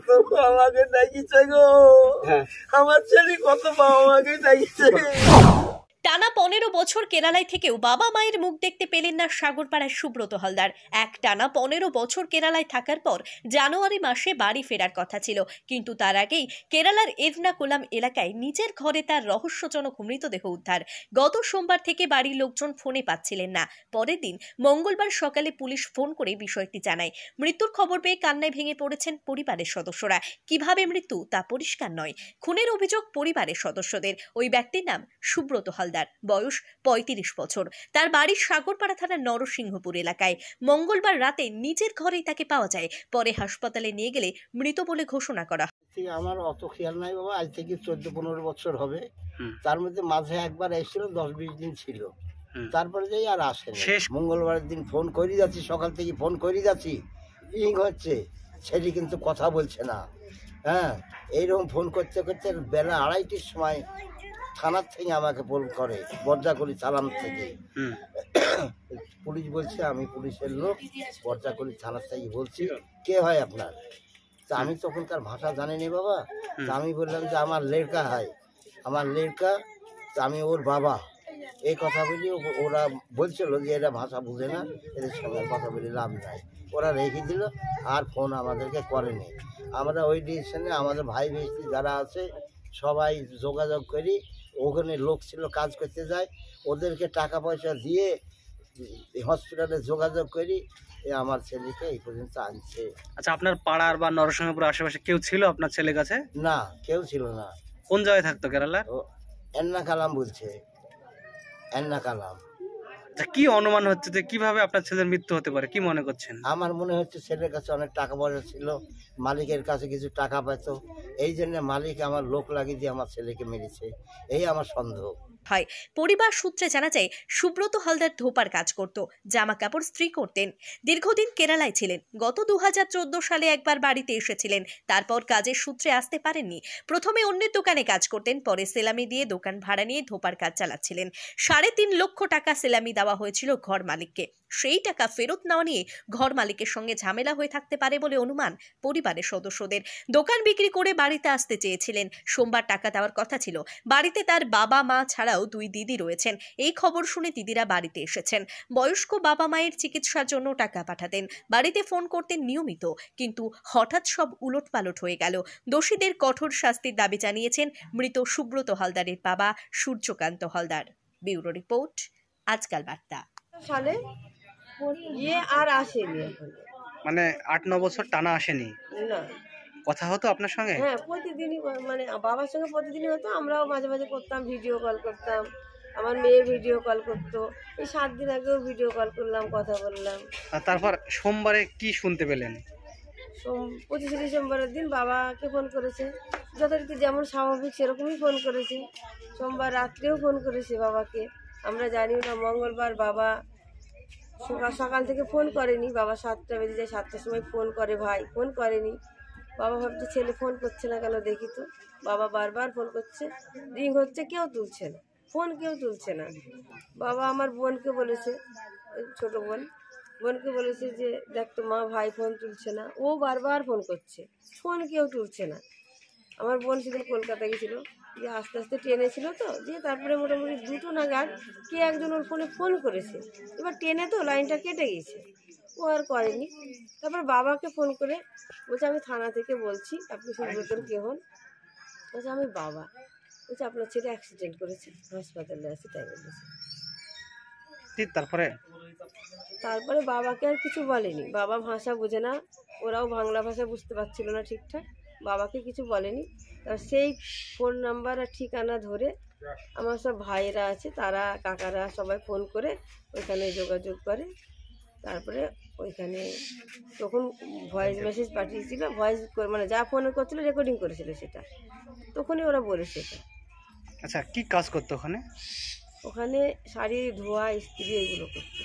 কত আমাকে দেখিছে গো, আমার ছেলে কত আমাকে দেখিছে। টানা 15 বছর কেরালায় থেকেও বাবা মায়ের মুখ দেখতে পেলেন না সাগরপাড়ার সুব্রত হালদার। টানা 15 বছর কেরালায় থাকার পর জানুয়ারি মাসে বাড়ি ফেরার কথা ছিল, কিন্তু তার আগেই কেরালার এর্নাকুলাম এলাকায় নিজের ঘরে তার রহস্যজনক মৃতদেহ উদ্ধার। গত সোমবার থেকে বাড়ির লোকজন ফোনে পাচ্ছিলেন না। পরের দিন মঙ্গলবার সকালে পুলিশ ফোন করে বিষয়টি জানায়। মৃত্যুর খবর পেয়ে কান্নায় ভেঙে পড়েছেন পরিবারের সদস্যরা। কিভাবে মৃত্যু তা পরিষ্কার নয়। খুনের অভিযোগ পরিবারের সদস্যদের। ওই ব্যক্তির নাম সুব্রত হালদার, বয়স 35 বছর। তার বাড়ি সাগরপাড়া থানার নরসিংহপুর এলাকায়। মঙ্গলবার রাতে নিজের ঘরেই তাকে পাওয়া যায়। পরে হাসপাতালে নিয়ে গেলে মৃত বলে ঘোষণা করা হয়। আমার অত খেয়াল নাই বাবা, আজ থেকে 14-15 বছর হবে। তার মধ্যে মাঝে একবার এসেছিল, 10-20 দিন ছিল, তারপরে যাই আর আসেনি। মঙ্গলবারের দিন ফোন করে যাচ্ছি, সকাল থেকে ফোন করে যাচ্ছি, রিং হচ্ছে, ছেলে কিন্তু কথা বলছে না। হ্যাঁ, এইরকম ফোন করতে করতে বেলা 2:30টার সময় থানার থেকে আমাকে ফোন করে, বর্জাকুড়ি থানার থেকে। পুলিশ বলছে আমি পুলিশের লোক, বর্জাকুড়ি থানার থেকে বলছি, কে হয় আপনার? তা আমি তখনকার ভাষা জানিনি বাবা। তা আমি বললাম যে আমার লেড়কা হয়, আমার লেড়কা, তা আমি ওর বাবা। এই কথা বলি ওরা বলছিল যে এরা ভাষা বুঝে না, এদের সঙ্গে কথা বলে লাভ নাই। ওরা রেখে দিল, আর ফোন আমাদেরকে করেনি। আমরা ওই ডিসিশনে আমাদের ভাই বেশি যারা আছে সবাই যোগাযোগ করি, ওখানে লোক ছিল কাজ করতে যায়, ওদেরকে টাকা পয়সা দিয়ে হসপিটালে যোগাযোগ করি, আমার ছেলেকে এই পর্যন্ত আনছে। আচ্ছা, আপনার পাড়ার বা নরসিংহপুর আশেপাশে কেউ ছিল আপনার ছেলের কাছে? না, কেউ ছিল না। কোন জায়গায় থাকতো কেরালার? এর্নাকুলাম বলছে, এর্নাকুলাম। আচ্ছা, কি অনুমান হচ্ছে যে কিভাবে আপনার ছেলের মৃত্যু হতে পারে, কি মনে করছেন? আমার মনে হচ্ছে ছেলের কাছে অনেক টাকা পয়সা ছিল, মালিকের কাছে কিছু টাকা পেত, এই জন্য মালিক আমার লোক লাগিয়ে দিয়ে আমার ছেলেকে মেরেছে, এই আমার সন্দেহ হয়। পরিবার সূত্রে জানা যায় সুব্রত হালদার ধোপার কাজ করত, জামা কাপড় স্ত্রী করতেন। দীর্ঘদিন কেরালায় ছিলেন। গত 2014 সালে একবার বাড়িতে এসেছিলেন, তারপর কাজের সূত্রে আসতে পারেননি। প্রথমে অন্যের দোকানে কাজ করতেন, পরে সেলামি দিয়ে দোকান ভাড়া নিয়ে ধোপার কাজ চালাচ্ছিলেন। 3.5 লক্ষ টাকা সেলামি দেওয়া হয়েছিল ঘর মালিককে। সেই টাকা ফেরত নেওয়া নিয়ে ঘর মালিকের সঙ্গে ঝামেলা হয়ে থাকতে পারে বলে অনুমান পরিবারের সদস্যদের। দোকান বিক্রি করে বাড়িতে আসতে চেয়েছিলেন। সোমবার টাকা দেওয়ার কথা ছিল। বাড়িতে তার বাবা মা ছাড়াও 2 দিদি রয়েছেন। এই খবর শুনে দিদিরা বাড়িতে এসেছেন। বয়স্ক বাবা মায়ের চিকিৎসার জন্য টাকা পাঠাতেন, বাড়িতে ফোন করতেন নিয়মিত। কিন্তু হঠাৎ সব উলটপালট হয়ে গেল। দোষীদের কঠোর শাস্তির দাবি জানিয়েছেন মৃত সুব্রত হালদারের বাবা সূর্যকান্ত হালদার। ব্যুরো রিপোর্ট, আজকাল বার্তা। সালে আর আসেনি, মানে 8-9 বছর টানা আসেনি? না। কথা হতো আপনার সঙ্গে? হ্যাঁ, প্রতিদিনই, মানে বাবার সঙ্গে প্রতিদিনই হতো। আমরাও মাঝে মাঝে করতাম, ভিডিও কল করতাম। আমার মেয়ে ভিডিও কল করতো। এই 7 দিন আগেও ভিডিও কল করলাম, কথা বললাম। আর তারপর সোমবারে কি শুনতে পেলেন? 25 ডিসেম্বরের দিন বাবাকে ফোন করেছে, যথারীতি যেমন স্বাভাবিক সেরকমই ফোন করেছে। সোমবার রাত্রেও ফোন করেছে বাবাকে। আমরা জানিও না, মঙ্গলবার বাবা সকাল থেকে ফোন করেনি। বাবা 7টা বেজে যায়, 7টার সময় ফোন করে, ভাই ফোন করেনি। বাবা ভাবছে ছেলে ফোন করছে না কেন, দেখি তো। বাবা বারবার ফোন করছে, রিং হচ্ছে, কেউ তুলছে না, ফোন কেউ তুলছে না। বাবা আমার বোনকে বলেছে, ছোট বোনকে বলেছে যে দেখ তো মা, ভাই ফোন তুলছে না। ও বারবার ফোন করছে, ফোন কেউ তুলছে না। আমার বোন সেদিন কলকাতা গেছিলো, যে আস্তে আস্তে ট্রেনে ছিল তো, যে তারপরে মোটামুটি 2টো নাগাদ কে একজন ওর ফোনে ফোন করেছে। এবার ট্রেনে তো লাইনটা কেটে গেছে, ও আর করেনি। তারপর বাবাকে ফোন করে বলছে আমি থানা থেকে বলছি, আপনি সুব্রতর কে হন? বলছে আমি বাবা। বলছে আপনার ছেলে অ্যাক্সিডেন্ট করেছে, হাসপাতালে আছে, তাই বলেছে। তারপরে বাবাকে আর কিছু বলেনি। বাবা ভাষা বোঝে না, ওরাও বাংলা ভাষা বুঝতে পারছিল না ঠিকঠাক, বাবাকে কিছু বলেনি। সেই ফোন নাম্বার আর ঠিকানা ধরে আমার সব ভাইয়েরা আছে, তারা কাকারা সবাই ফোন করে ওইখানে যোগাযোগ করে। তারপরে ওইখানে তখন ভয়েস মেসেজ পাঠিয়েছিল, ভয়েস মানে যা ফোনে করছিল রেকর্ডিং করেছিল, সেটা তখনই ওরা বলেছে এটা। আচ্ছা, কি কাজ করতো ওখানে? ওখানে শাড়ি ধোয়া, ইস্ত্রি, এগুলো করতো।